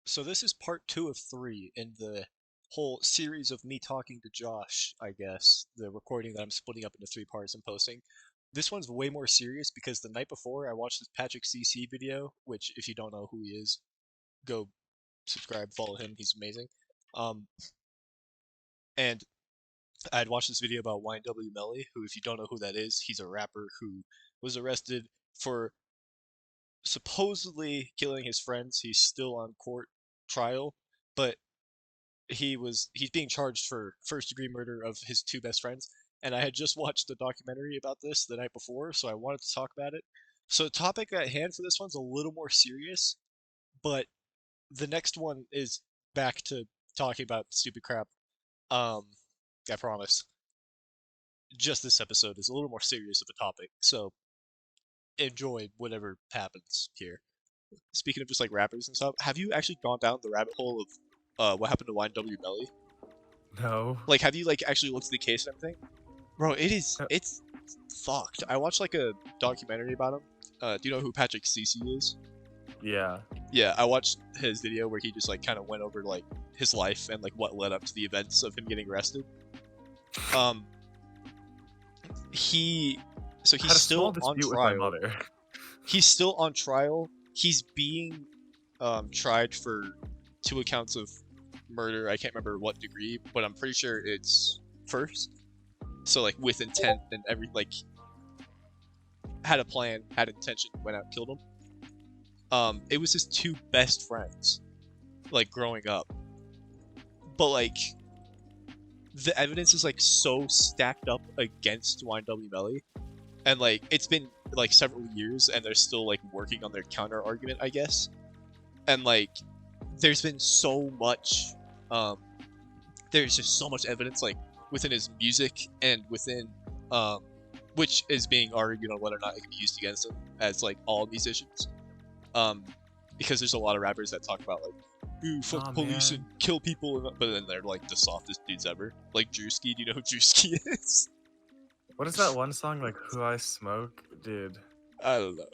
So this is part 2 of 3 in the whole series of me talking to Josh, I guess. The recording that I'm splitting up into 3 parts and posting. This one's way more serious because the night before I watched this Patrick CC video, which if you don't know who he is, go subscribe, follow him, he's amazing. Um, and I had watched this video about YNW Melly, who if you don't know who that is, he's a rapper who was arrested for supposedly killing his friends. He's still on court trial, but he's being charged for first degree murder of his 2 best friends. And I had just watched a documentary about this the night before, so I wanted to talk about it. So the topic at hand for this one's a little more serious, but the next one is back to talking about stupid crap. Um, I promise. Just this episode is a little more serious of a topic, so enjoy whatever happens here. Speaking of just like rappers and stuff, have you actually gone down the rabbit hole of what happened to YNW Melly? No. Like, have you like actually looked at the case and everything? Bro, Uh, it's fucked. I watched like a documentary about him. Do you know who Patrick CC is? Yeah. Yeah, I watched his video where he just like kind of went over like his life and like what led up to the events of him getting arrested. Um, he so I had he's a small still on dispute with my trial. mother. He's still on trial. He's being tried for 2 accounts of murder. I can't remember what degree, but I'm pretty sure it's first. So like with intent and every like had a plan, had intention, went out and killed him. It was his 2 best friends, like growing up. But like the evidence is like so stacked up against YNW Melly, and like it's been like several years, and they're still like working on their counter argument, I guess. And like there's been so much, um, there's just so much evidence like within his music and within which is being argued on whether or not it can be used against him, as like all musicians, um because there's a lot of rappers that talk about like, ooh, fuck Aw, the police and man. kill people, but then they're like the softest dudes ever, like Drewski. Do you know who Drewski is? What is that one song like? Who I Smoke, dude? I don't know.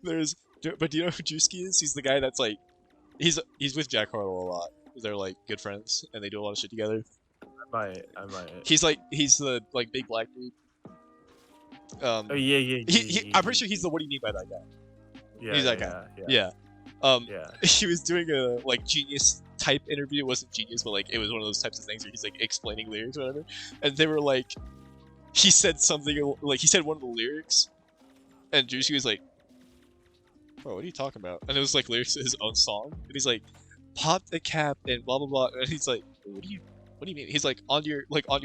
There's but do you know who Drewski is? He's the guy that's like, he's with Jack Harlow a lot. They're like good friends and they do a lot of shit together. I might. He's the like big black dude. Oh yeah, yeah, yeah, yeah, I'm yeah, pretty sure he's the what do you mean by that guy. yeah, He's yeah, that guy. yeah, yeah, Yeah. yeah. He was doing a like genius type interview. It wasn't genius, but like it was one of those types of things where he's like explaining lyrics or whatever. And they were like, he said something like he said one of the lyrics, and Juicy was like, "Bro, what are you talking about?" And it was like lyrics to his own song, and he's like, "Pop the cap and blah blah blah," and he's like, What do you mean?" He's like, on your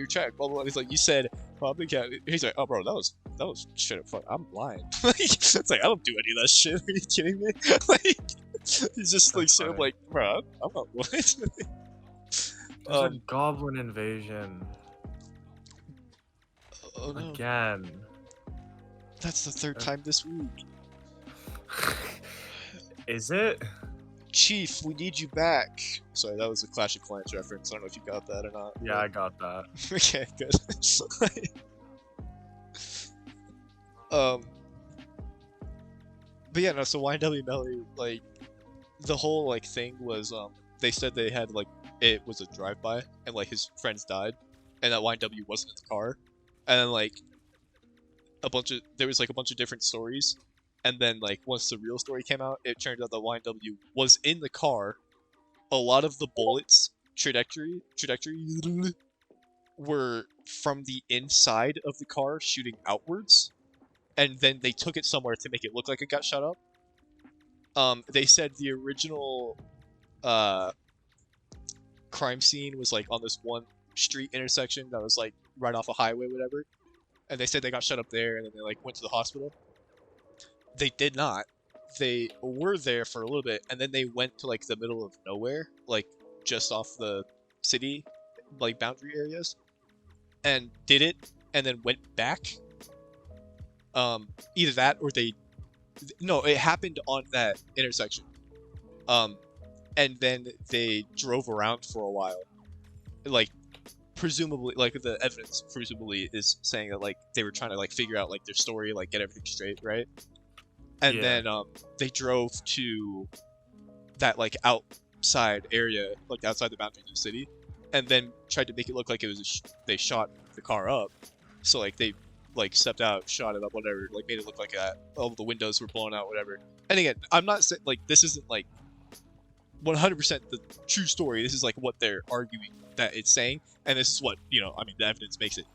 track, blah blah blah. And he's like, "You said pop the cap." He's like, "Oh, bro, that was shit. Fuck, I'm blind." Like, it's like I don't do any of that shit. Are you kidding me? Like, he's just like That's straight up funny. like, "Bro, I'm not blind." There's a goblin invasion Oh no, again. that's the 3rd Uh, time this week. Is it? Chief, we need you back. Sorry, that was a Clash of Clans reference. I don't know if you got that or not. Yeah, I got that. Okay, good. um, but yeah, no. So YNW Melly, like, the whole like thing was, they said they had like it was a drive-by and like his friends died, and that YNW wasn't in the car, and then like there was like a bunch of different stories, and then like once the real story came out, it turned out that YNW was in the car. A lot of the bullets trajectory were from the inside of the car shooting outwards, and then they took it somewhere to make it look like it got shot up. They said the original uh, crime scene was like on this one street intersection that was like right off a highway, whatever. And they said they got shut up there, and then they like went to the hospital. They did not. They were there for a little bit, and then they went to like the middle of nowhere, like just off the city, like boundary areas, and did it, and then went back. Either that or no, it happened on that intersection. And then they drove around for a while, like presumably, like the evidence presumably is saying that like they were trying to like figure out like their story, like get everything straight, right? And Yeah. then they drove to that like out side area, like outside the boundaries of the city, and then tried to make it look like it was they shot the car up. So like they like stepped out, shot it up, whatever, like made it look like that. All the windows were blown out, whatever. And again, I'm not saying like this isn't like 100% the true story. This is like what they're arguing that it's saying, and this is what, you know, I mean, the evidence makes it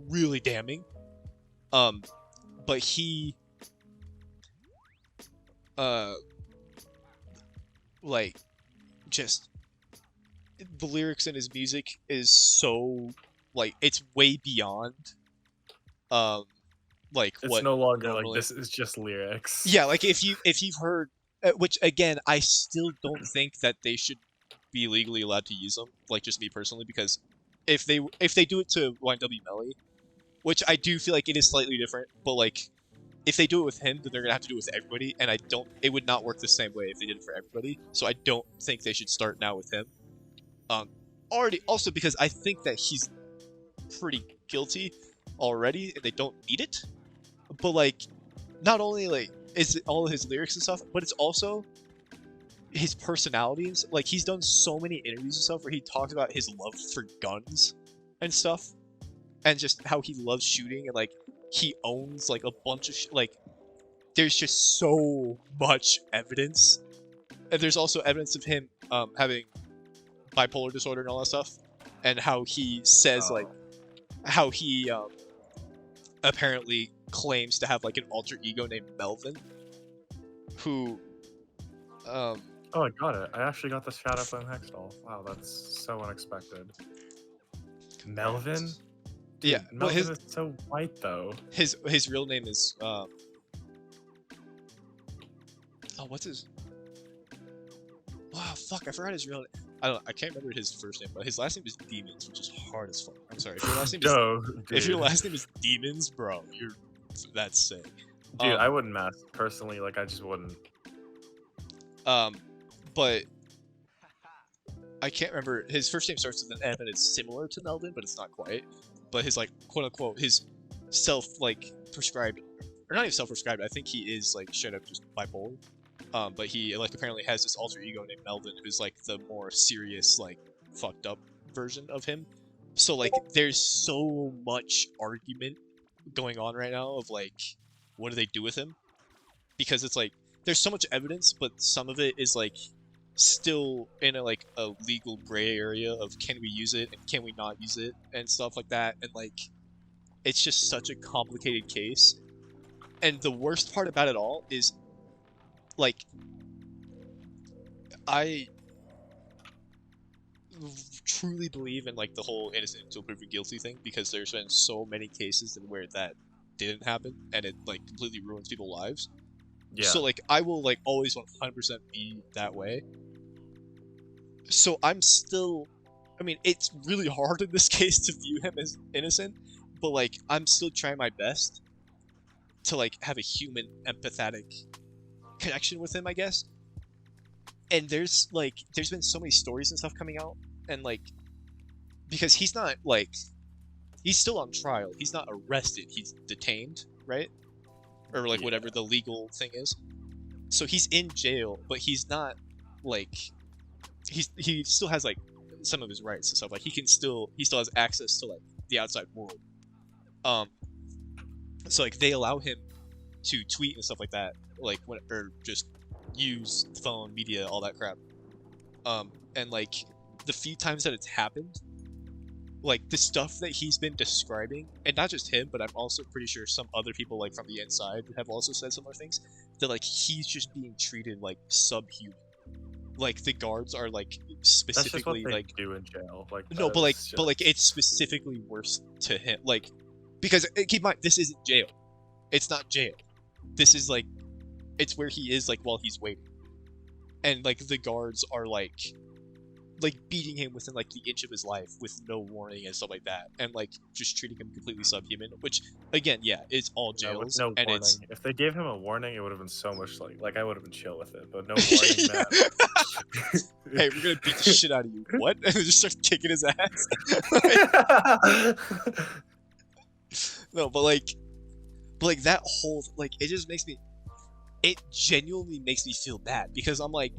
really damning. But he like just the lyrics in his music is so like it's way beyond like It's what no longer normally... like this is just lyrics. Yeah, like if you've heard, which again I still don't think that they should be legally allowed to use them, like just me personally, because if they do it to YNW Melly, which I do feel like it is slightly different, but like if they do it with him, then they're gonna have to do it with everybody, and it would not work the same way if they did it for everybody. So I don't think they should start now with him. Already, also because I think that he's pretty guilty already, and they don't need it. But like, not only like is it all his lyrics and stuff, but it's also his personalities. Like he's done so many interviews and stuff where he talks about his love for guns and stuff, and just how he loves shooting, and like he owns like a bunch of like. There's just so much evidence, and there's also evidence of him having bipolar disorder and all that stuff, and how he says like how he apparently claims to have like an alter ego named Melvin, who Oh, I got it. I actually got the Shadow Flame Hextall. Wow, that's so unexpected. Melvin? Dude, yeah, Melvin is so white though. His real name is oh, what's his... Wow, fuck, I forgot his real name. I can't remember his first name, but his last name is Demons, which is hard as fuck. I'm sorry. If your last name is if your last name is Demons, bro, that's sick. Dude, I wouldn't mess personally. Like I just wouldn't. But I can't remember. His first name starts with an M, and it's similar to Melvin, but it's not quite. But his like quote unquote his self like prescribed, or not even self prescribed. I think he is like straight up just bipolar. But he like apparently has this alter ego named Melvin, who's like the more serious, like fucked up version of him. So like there's so much argument going on right now of like what do they do with him? Because it's like there's so much evidence, but some of it is like still in a like a legal gray area of can we use it and can we not use it and stuff like that, and like it's just such a complicated case. And the worst part about it all is like I truly believe in like the whole innocent until proven guilty thing, because there's been so many cases where that didn't happen and it like completely ruins people's lives. Yeah. So like I will like always 100% be that way. So I'm still, I mean, it's really hard in this case to view him as innocent, but like I'm still trying my best to like have a human empathetic connection with him, I guess. And there's been so many stories and stuff coming out, and like because he's not like he's still on trial, he's not arrested, he's detained, right? Or like whatever the legal thing is. So he's in jail, but he's not like he still has like some of his rights and stuff. Like he still has access to like the outside world. So like they allow him to tweet and stuff like that, like or just use phone, media, all that crap. And like the few times that it's happened, like the stuff that he's been describing, and not just him, but I'm also pretty sure some other people like from the inside have also said similar things, that like he's just being treated like subhuman. Like the guards are like specifically that's just what they like do in jail. Like no, but like it's specifically worse to him. Like because keep in mind, this isn't jail. It's not jail. This is like it's where he is like while he's waiting, and like the guards are like beating him within like the inch of his life with no warning and stuff like that, and like just treating him completely subhuman. Which again, yeah, it's all jails. No and warning. If they gave him a warning, it would have been so much like I would have been chill with it. But no warning, man. Hey, we're gonna beat the shit out of you. What? And just start kicking his ass. No, but like that whole like it just makes me. It genuinely makes me feel bad because I'm like,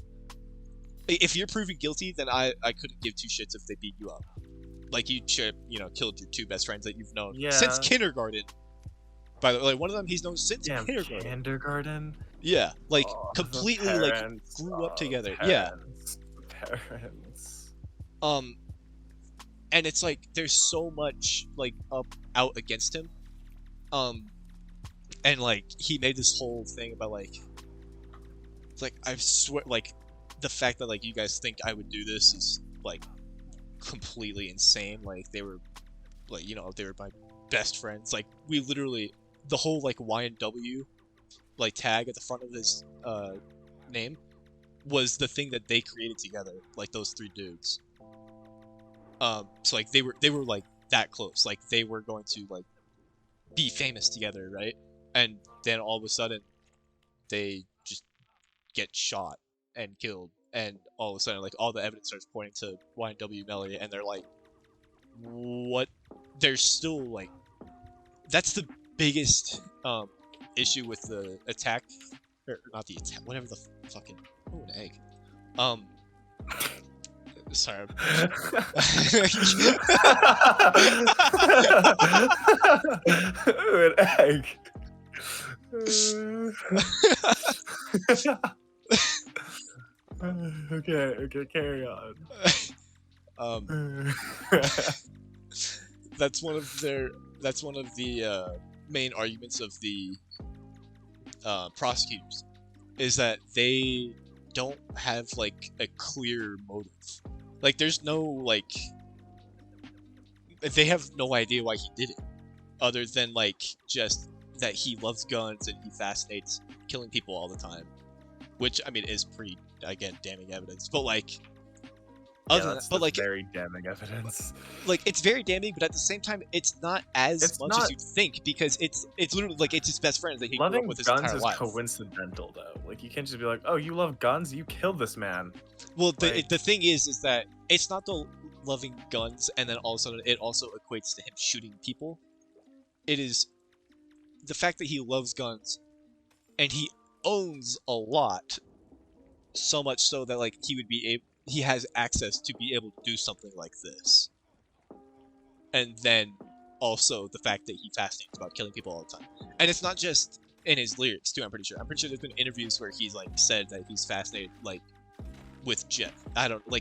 If you're proven guilty, then I couldn't give two shits if they beat you up. Like, you should, killed your two best friends that you've known since kindergarten. By the way, like, one of them he's known since kindergarten. Kindergarten? Yeah, like, completely, like, grew up together. Parents. And it's like, there's so much, like, out against him. And, like, he made this whole thing about, like, it's like, I swear, like, the fact that, like, you guys think I would do this is, like, completely insane. Like, they were, like, they were my best friends. Like, we literally, the whole, like, Y&W, like, tag at the front of his, name was the thing that they created together, like, those three dudes. So, like, they were, like, that close. Like, they were going to, like, be famous together, right? And then all of a sudden, they just get shot and killed, and all of a sudden, like, all the evidence starts pointing to Y&W Melly, and they're like, what? They're still, like, that's the biggest, issue with the attack, or not the attack, whatever the fucking, oh, an egg. Sorry. Ooh, an egg. Okay, carry on. That's one of the main arguments of the prosecutors, is that they don't have, like, a clear motive. Like, there's no, like, they have no idea why he did it, other than, like, just that he loves guns and he fascinates killing people all the time, which, I mean, is pretty, again, damning evidence. But, like, that's very damning evidence. Like, it's very damning, but at the same time, it's not as much as you think, because it's literally, like, it's his best friends that he grew up with his entire life. Loving guns is coincidental, though. Like, you can't just be like, oh, you love guns, you killed this man. Well, the thing is that it's not the loving guns, and then all of a sudden it also equates to him shooting people. It is the fact that he loves guns, and he owns a lot, so much so that, like, he has access to be able to do something like this. And then also the fact that he fascinates about killing people all the time. And it's not just in his lyrics too, I'm pretty sure. I'm pretty sure there's been interviews where he's, like, said that he's fascinated, like, with Jeff.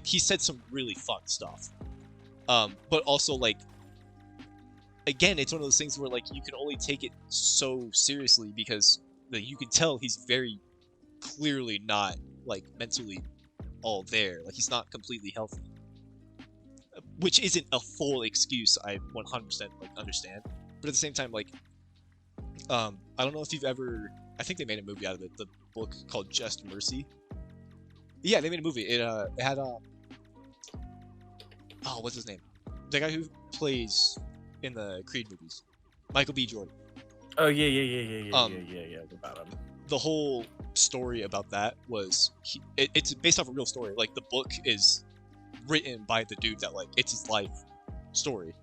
He said some really fun stuff. But also, like, again, it's one of those things where, like, you can only take it so seriously because, like, you can tell he's very clearly not, like, mentally all there. Like, he's not completely healthy, which isn't a full excuse. I 100% like understand, but at the same time, like, I don't know if you've ever, I think they made a movie out of it, the book called Just Mercy. Yeah, they made a movie. It had oh, what's his name, the guy who plays in the Creed movies, Michael B. Jordan. Oh yeah, about him. The whole story about that was it's based off a real story. Like, the book is written by the dude that, like, it's his life story.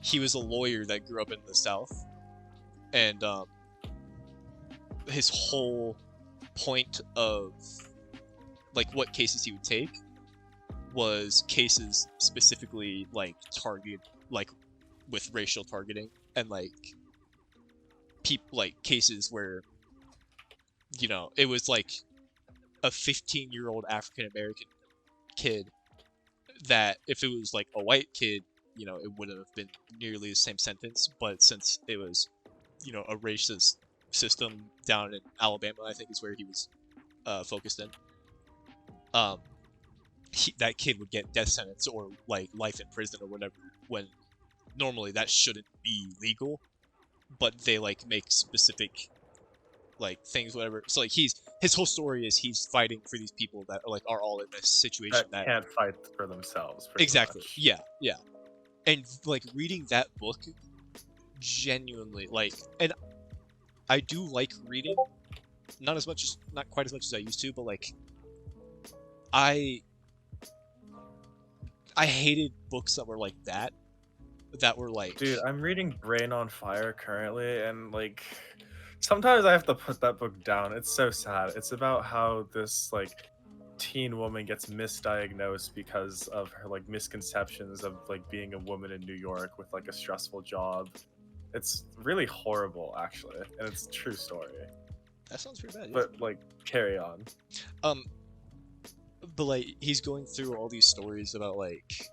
He was a lawyer that grew up in the South, and his whole point of, like, what cases he would take was cases specifically, like, with racial targeting, and, like, cases where, it was like a 15-year-old African American kid that, if it was, like, a white kid, it wouldn't have been nearly the same sentence. But since it was, a racist system down in Alabama, I think is where he was focused in, that kid would get death sentence or, like, life in prison or whatever, when normally that shouldn't be legal. But they, like, make specific, like, things, whatever. So, like, his whole story is he's fighting for these people that are all in this situation that can't fight for themselves. Exactly. Much. Yeah. And, like, reading that book, genuinely, like, and I do like reading, not quite as much as I used to, but, like, I hated books that were like that. That were like, dude, I'm reading Brain on Fire currently, and, like, sometimes I have to put that book down. It's so sad. It's about how this, like, teen woman gets misdiagnosed because of her like misconceptions of like being a woman in New York with like a stressful job. It's really horrible, actually, and it's a true story. That sounds pretty bad. Yeah. But like, carry on. But like he's going through all these stories about like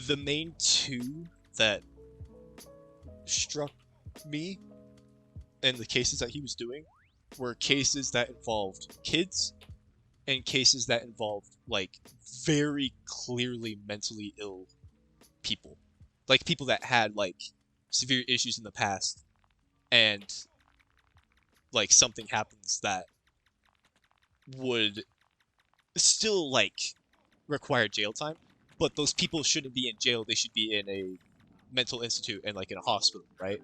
the main two that struck me in the cases that he was doing were cases that involved kids and cases that involved like very clearly mentally ill people, like people that had like severe issues in the past, and like something happens that would still like require jail time, but those people shouldn't be in jail. They should be in a mental institute and like in a hospital, right?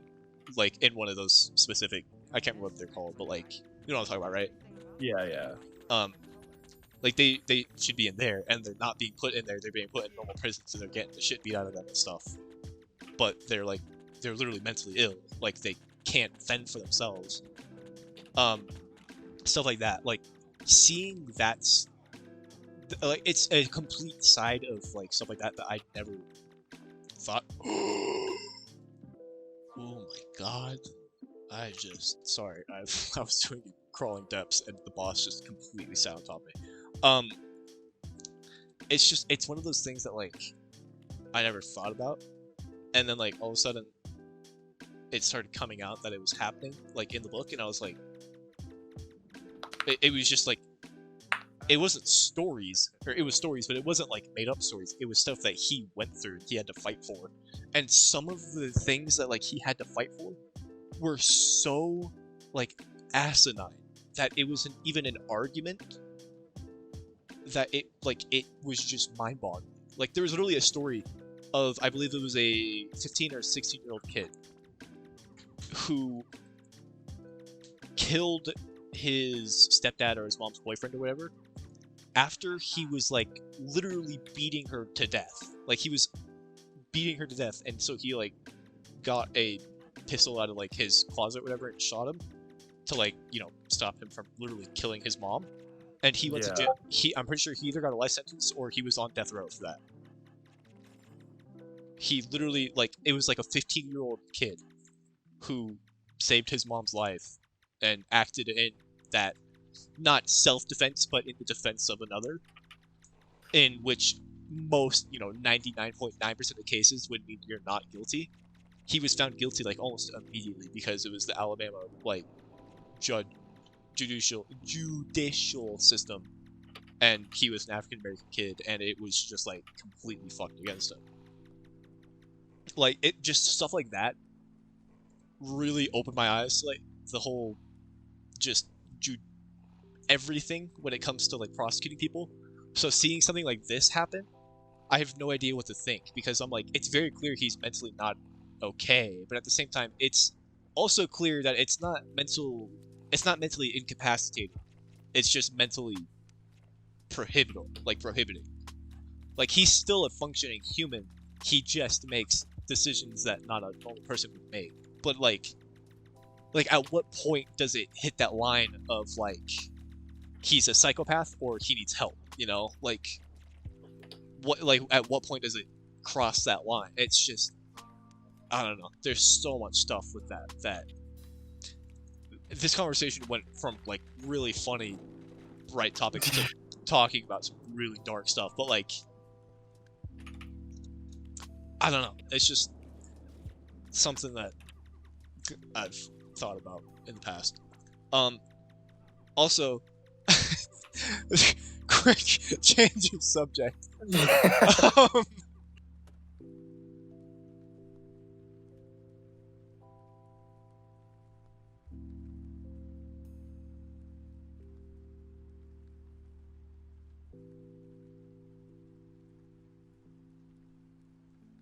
Like in one of those specific, I can't remember what they're called, but like, you know what I'm talking about, right? Yeah. Like they should be in there, and they're not being put in there. They're being put in normal prisons, and they're getting the shit beat out of them and stuff. But they're literally mentally ill. Like they can't fend for themselves. Stuff like that. Like seeing that's like it's a complete side of like stuff like that I never thought. Oh my god! Sorry. I was doing crawling depths, and the boss just completely sat on top of me. It's one of those things that like I never thought about, and then like all of a sudden it started coming out that it was happening like in the book, and I was like, it was just like, it wasn't stories, or it was stories, but it wasn't like made up stories. It was stuff that he went through, he had to fight for, and some of the things that like he had to fight for were so like asinine that it wasn't even an argument, that it was just mind-boggling. Like there was literally a story of, I believe it was a 15 or 16-year-old kid who killed his stepdad or his mom's boyfriend or whatever after he was like literally beating her to death. Like he was beating her to death, and so he like got a pistol out of like his closet or whatever and shot him to like, you know, stop him from literally killing his mom. And he went to jail. I'm pretty sure he either got a life sentence or he was on death row for that. He literally, like, it was like a 15-year-old kid who saved his mom's life and acted in that, not self-defense, but in the defense of another, in which most, 99.9% of the cases would mean you're not guilty. He was found guilty like almost immediately because it was the Alabama like judicial system, and he was an African American kid, and it was just like completely fucked against him. Like it just stuff like that really opened my eyes to like the whole just everything when it comes to like prosecuting people. So seeing something like this happen, I have no idea what to think, because I'm like, it's very clear he's mentally not okay, but at the same time it's also clear that it's not mentally incapacitated, it's just mentally prohibiting. Like he's still a functioning human, he just makes decisions that not a normal person would make. But like at what point does it hit that line of like he's a psychopath or he needs help, like at what point does it cross that line? It's just, I don't know, there's so much stuff with that this conversation went from like really funny bright topics to talking about some really dark stuff, but like I don't know, it's just something that I've thought about in the past. Also, quick change of subject.